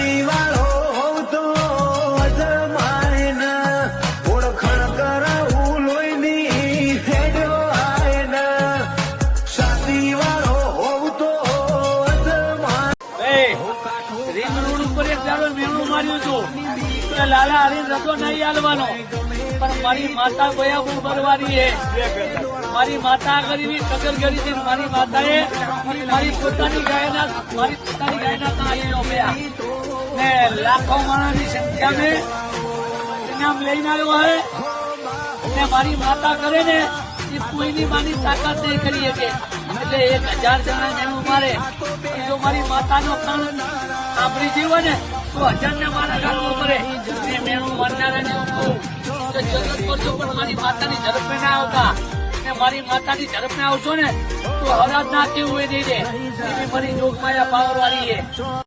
સાથી વાળો હોવ તો અજમાય ને ઓળખાણ કરાવું લોહીની હેડ્યો આય ને સાથી વાળો હોવ તો અજમાય. રીંગ રોડ ઉપર એક દાડો મેણું માર્યું હતું કે લાલા હરીન રતો નહીં હાલવાનો, પણ મારી માતા ગયા બહુ બરવારી હે. મારી માતા ગરીબી કદર કરી હતી. મારી માતાએ મારી પોતાની ગાયના ત્યાં ગયા ને લાખો માણસની સંખ્યામાં ઇનામ લઈને આવ્યો હોય ને મારી માતા કરે ને એ કોઈની માની તાકાત નહીં કરી શકે. એટલે 1000 જણા મેણું મારે, જો મારી માતાનો કાન સાંભળી જીવો ને તો 1000 ને મારા ગાળવો પડે. મેણું મારનારાને એવું કહું કે જગત કરજો પણ મારી માતાની ઝડપે ના આવતા, ને મારી માતાની ઝડપે આવશો ને તો હરાજ ના કેવું એ દઈ દે. એવી મારી જોગમાયા પાવર વાળી છે.